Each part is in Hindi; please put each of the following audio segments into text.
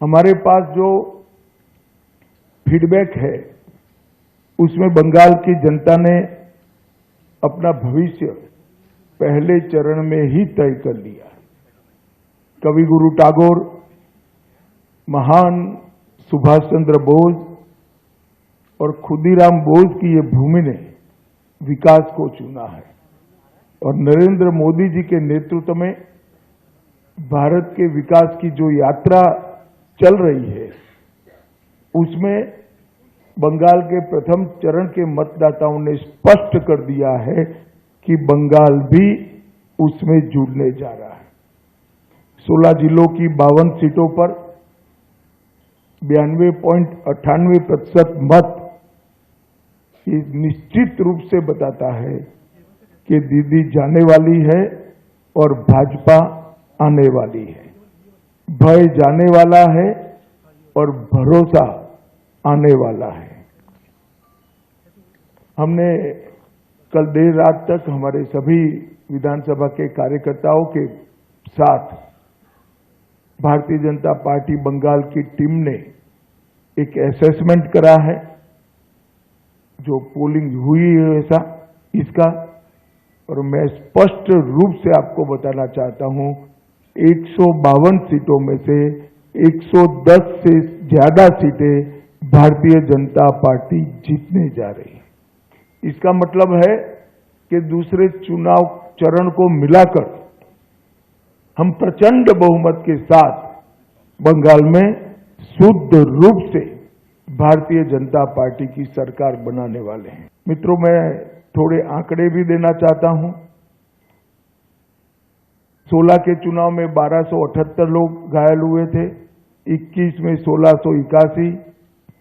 हमारे पास जो फीडबैक है उसमें बंगाल की जनता ने अपना भविष्य पहले चरण में ही तय कर लिया। कवि गुरु टैगोर, महान सुभाष चंद्र बोस और खुदीराम बोस की ये भूमि ने विकास को चुना है और नरेंद्र मोदी जी के नेतृत्व में भारत के विकास की जो यात्रा चल रही है उसमें बंगाल के प्रथम चरण के मतदाताओं ने स्पष्ट कर दिया है कि बंगाल भी उसमें जुड़ने जा रहा है। 16 जिलों की 52 सीटों पर 92.98% मत ये निश्चित रूप से बताता है कि दीदी जाने वाली है और भाजपा आने वाली है। भय जाने वाला है और भरोसा आने वाला है। हमने कल देर रात तक हमारे सभी विधानसभा के कार्यकर्ताओं के साथ भारतीय जनता पार्टी बंगाल की टीम ने एक असेसमेंट करा है, जो पोलिंग हुई है ऐसा इसका, और मैं स्पष्ट रूप से आपको बताना चाहता हूं 152 सीटों में से 110 से ज्यादा सीटें भारतीय जनता पार्टी जीतने जा रही है। इसका मतलब है कि दूसरे चुनाव चरण को मिलाकर हम प्रचंड बहुमत के साथ बंगाल में शुद्ध रूप से भारतीय जनता पार्टी की सरकार बनाने वाले हैं। मित्रों, मैं थोड़े आंकड़े भी देना चाहता हूं। 16 के चुनाव में 1278 लोग घायल हुए थे, 21 में 1681,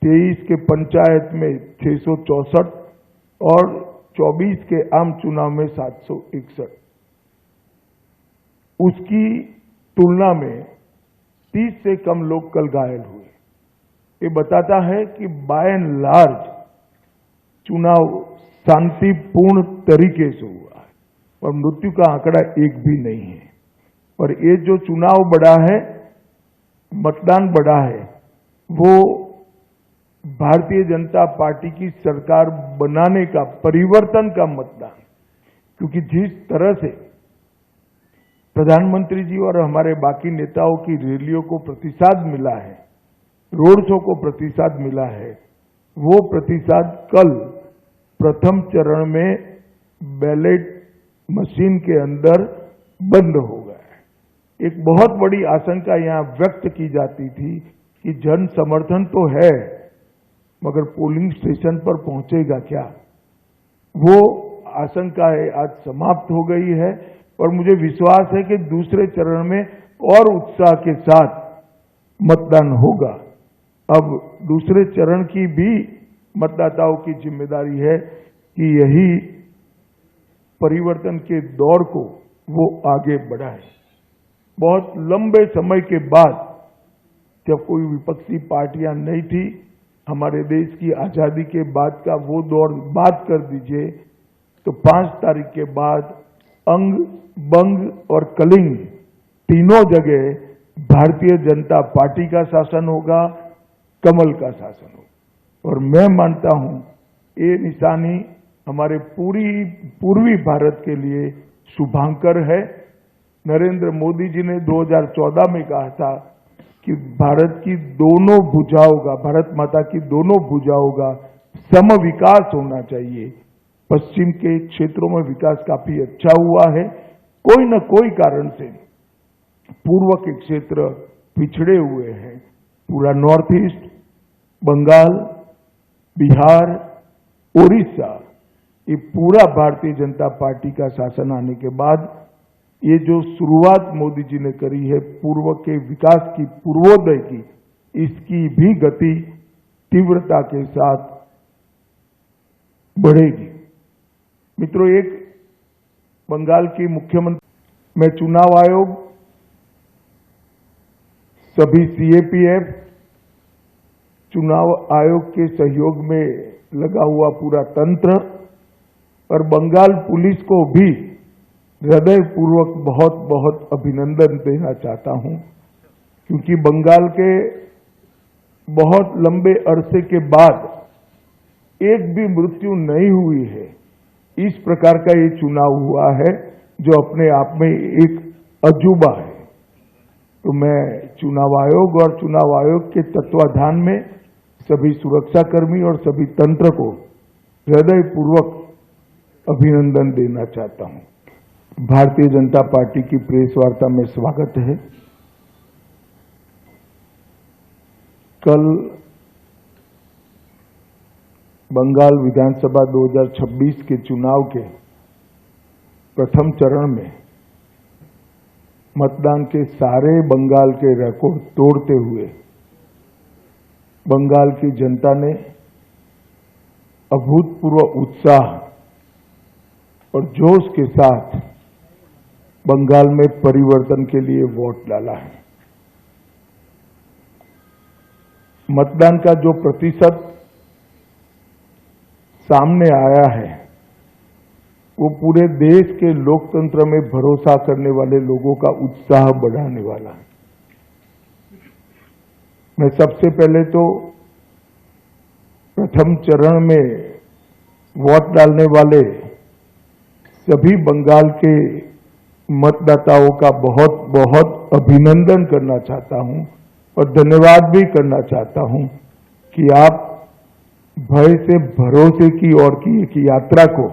23 के पंचायत में 664 और 24 के आम चुनाव में 761। उसकी तुलना में 30 से कम लोग कल घायल हुए। ये बताता है कि बाय एंड लार्ज चुनाव शांतिपूर्ण तरीके से हुआ है और मृत्यु का आंकड़ा एक भी नहीं है। और ये जो चुनाव बढ़ा है, मतदान बढ़ा है, वो भारतीय जनता पार्टी की सरकार बनाने का, परिवर्तन का मतदान। क्योंकि जिस तरह से प्रधानमंत्री जी और हमारे बाकी नेताओं की रैलियों को प्रतिसाद मिला है, रोड शो को प्रतिसाद मिला है, वो प्रतिसाद कल प्रथम चरण में बैलेट मशीन के अंदर बंद हो गया है। एक बहुत बड़ी आशंका यहां व्यक्त की जाती थी कि जन समर्थन तो है मगर पोलिंग स्टेशन पर पहुंचेगा क्या? वो आशंका आज समाप्त हो गई है और मुझे विश्वास है कि दूसरे चरण में और उत्साह के साथ मतदान होगा। अब दूसरे चरण की भी मतदाताओं की जिम्मेदारी है कि यही परिवर्तन के दौर को वो आगे बढ़ाए। बहुत लंबे समय के बाद, जब कोई विपक्षी पार्टियां नहीं थी, हमारे देश की आजादी के बाद का वो दौर बात कर दीजिए, तो 5 तारीख के बाद अंग, बंग और कलिंग तीनों जगह भारतीय जनता पार्टी का शासन होगा, कमल का शासन होगा। और मैं मानता हूं ये निशानी हमारे पूर्वी भारत के लिए शुभांकर है। नरेंद्र मोदी जी ने 2014 में कहा था कि भारत की दोनों भुजाओं का, भारत माता की दोनों भुजाओं का सम विकास होना चाहिए। पश्चिम के क्षेत्रों में विकास काफी अच्छा हुआ है, कोई न कोई कारण से पूर्व के क्षेत्र पिछड़े हुए हैं। पूरा नॉर्थ ईस्ट, बंगाल, बिहार, उड़ीसा, ये पूरा भारतीय जनता पार्टी का शासन आने के बाद ये जो शुरुआत मोदी जी ने करी है पूर्व के विकास की, पूर्वोदय की, इसकी भी गति तीव्रता के साथ बढ़ेगी। मित्रों, एक बंगाल की मुख्यमंत्री में चुनाव आयोग, सभी सीएपीएफ, चुनाव आयोग के सहयोग में लगा हुआ पूरा तंत्र और बंगाल पुलिस को भी हृदयपूर्वक बहुत बहुत अभिनंदन देना चाहता हूं, क्योंकि बंगाल के बहुत लंबे अरसे के बाद एक भी मृत्यु नहीं हुई है, इस प्रकार का ये चुनाव हुआ है जो अपने आप में एक अजूबा है। तो मैं चुनाव आयोग और चुनाव आयोग के तत्वाधान में सभी सुरक्षाकर्मी और सभी तंत्र को हृदयपूर्वक अभिनंदन देना चाहता हूं। भारतीय जनता पार्टी की प्रेस वार्ता में स्वागत है। कल बंगाल विधानसभा 2026 के चुनाव के प्रथम चरण में मतदान के सारे बंगाल के रिकॉर्ड तोड़ते हुए बंगाल की जनता ने अभूतपूर्व उत्साह और जोश के साथ बंगाल में परिवर्तन के लिए वोट डाला है। मतदान का जो प्रतिशत सामने आया है वो पूरे देश के लोकतंत्र में भरोसा करने वाले लोगों का उत्साह बढ़ाने वाला है। मैं सबसे पहले तो प्रथम चरण में वोट डालने वाले सभी बंगाल के मतदाताओं का बहुत बहुत अभिनंदन करना चाहता हूं और धन्यवाद भी करना चाहता हूं कि आप भय से भरोसे की ओर की एक यात्रा को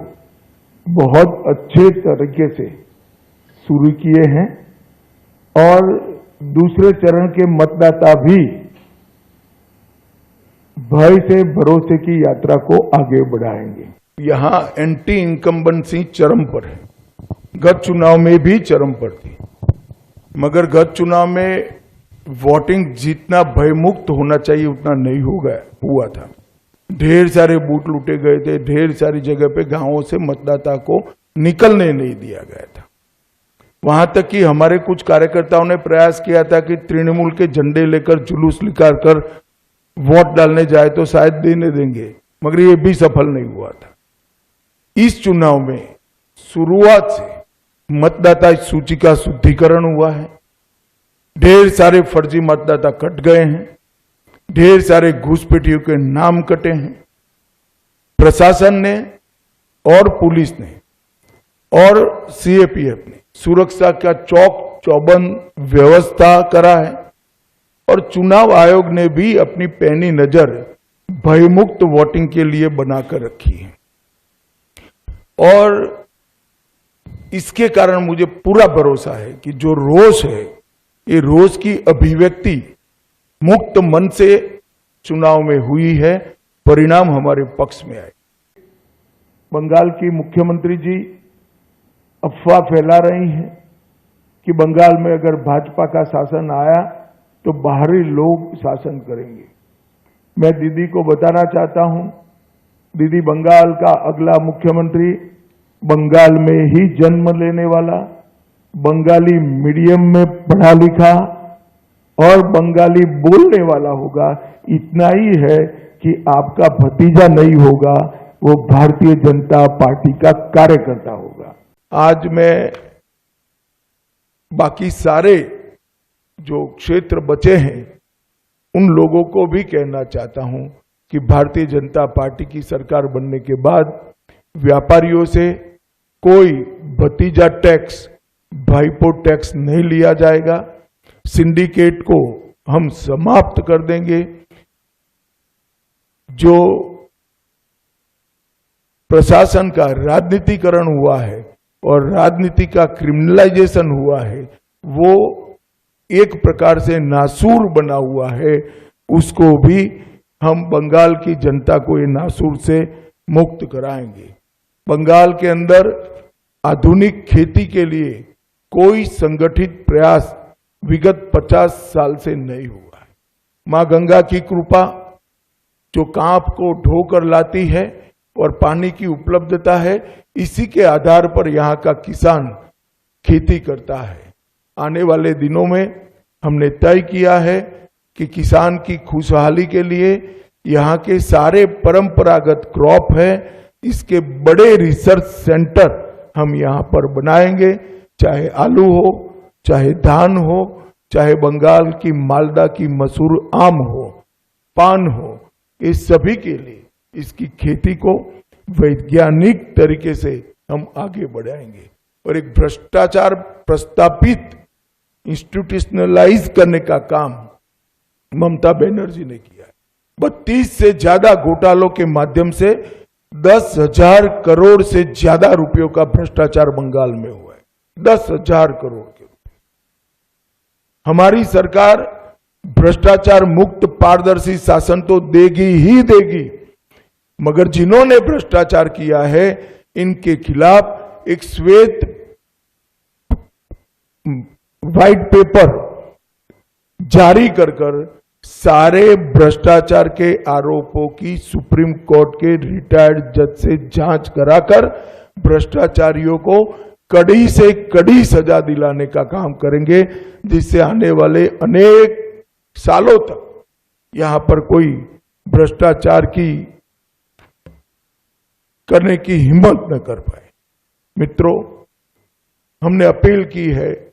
बहुत अच्छे तरीके से शुरू किए हैं और दूसरे चरण के मतदाता भी भय से भरोसे की यात्रा को आगे बढ़ाएंगे। यहां एंटी इनकम्बेंसी चरम पर है। गत चुनाव में भी चरम पर थी, मगर गत चुनाव में वोटिंग जितना भयमुक्त होना चाहिए उतना नहीं हुआ था। ढेर सारे बूथ लूटे गए थे, ढेर सारी जगह पे गांवों से मतदाता को निकलने नहीं दिया गया था। वहां तक कि हमारे कुछ कार्यकर्ताओं ने प्रयास किया था कि तृणमूल के झंडे लेकर जुलूस निकाल कर वोट डालने जाए तो शायद देने देंगे, मगर ये भी सफल नहीं हुआ था। इस चुनाव में शुरुआत से मतदाता सूची का शुद्धिकरण हुआ है। ढेर सारे फर्जी मतदाता कट गए हैं, ढेर सारे घुसपैठियों के नाम कटे हैं। प्रशासन ने और पुलिस ने और सीएपीएफ ने सुरक्षा का चौक चौबंद व्यवस्था करा है और चुनाव आयोग ने भी अपनी पैनी नजर भयमुक्त वोटिंग के लिए बनाकर रखी है। और इसके कारण मुझे पूरा भरोसा है कि जो रोष है, ये रोष की अभिव्यक्ति मुक्त मन से चुनाव में हुई है, परिणाम हमारे पक्ष में आए। बंगाल की मुख्यमंत्री जी अफवाह फैला रही हैं कि बंगाल में अगर भाजपा का शासन आया तो बाहरी लोग शासन करेंगे। मैं दीदी को बताना चाहता हूं, दीदी बंगाल का अगला मुख्यमंत्री बंगाल में ही जन्म लेने वाला, बंगाली मीडियम में पढ़ा लिखा और बंगाली बोलने वाला होगा। इतना ही है कि आपका भतीजा नहीं होगा, वो भारतीय जनता पार्टी का कार्यकर्ता होगा। आज मैं बाकी सारे जो क्षेत्र बचे हैं उन लोगों को भी कहना चाहता हूं कि भारतीय जनता पार्टी की सरकार बनने के बाद व्यापारियों से कोई भतीजा टैक्स, भाईपो टैक्स नहीं लिया जाएगा। सिंडिकेट को हम समाप्त कर देंगे। जो प्रशासन का राजनीतिकरण हुआ है और राजनीति का क्रिमिनलाइजेशन हुआ है, वो एक प्रकार से नासूर बना हुआ है, उसको भी हम बंगाल की जनता को ये नासूर से मुक्त कराएंगे। बंगाल के अंदर आधुनिक खेती के लिए कोई संगठित प्रयास विगत 50 साल से नहीं हुआ है। मां गंगा की कृपा जो कांप को ढोकर लाती है और पानी की उपलब्धता है, इसी के आधार पर यहाँ का किसान खेती करता है। आने वाले दिनों में हमने तय किया है कि किसान की खुशहाली के लिए यहाँ के सारे परंपरागत क्रॉप है, इसके बड़े रिसर्च सेंटर हम यहाँ पर बनाएंगे, चाहे आलू हो, चाहे धान हो, चाहे बंगाल की मालदा की मसूर आम हो। पान हो, ये सभी के लिए इसकी खेती को वैज्ञानिक तरीके से हम आगे बढ़ाएंगे। और एक भ्रष्टाचार प्रस्तापित इंस्टीट्यूशनलाइज करने का काम ममता बनर्जी ने किया है। 32 से ज्यादा घोटालों के माध्यम से 10,000 करोड़ से ज्यादा रुपयों का भ्रष्टाचार बंगाल में हुआ है। 10,000 करोड़ के रुपए। हमारी सरकार भ्रष्टाचार मुक्त पारदर्शी शासन तो देगी ही देगी, मगर जिन्होंने भ्रष्टाचार किया है इनके खिलाफ एक श्वेत व्हाइट पेपर जारी कर सारे भ्रष्टाचार के आरोपों की सुप्रीम कोर्ट के रिटायर्ड जज से जांच कराकर भ्रष्टाचारियों को कड़ी से कड़ी सजा दिलाने का काम करेंगे, जिससे आने वाले अनेक सालों तक यहां पर कोई भ्रष्टाचार की करने की हिम्मत न कर पाए। मित्रों, हमने अपील की है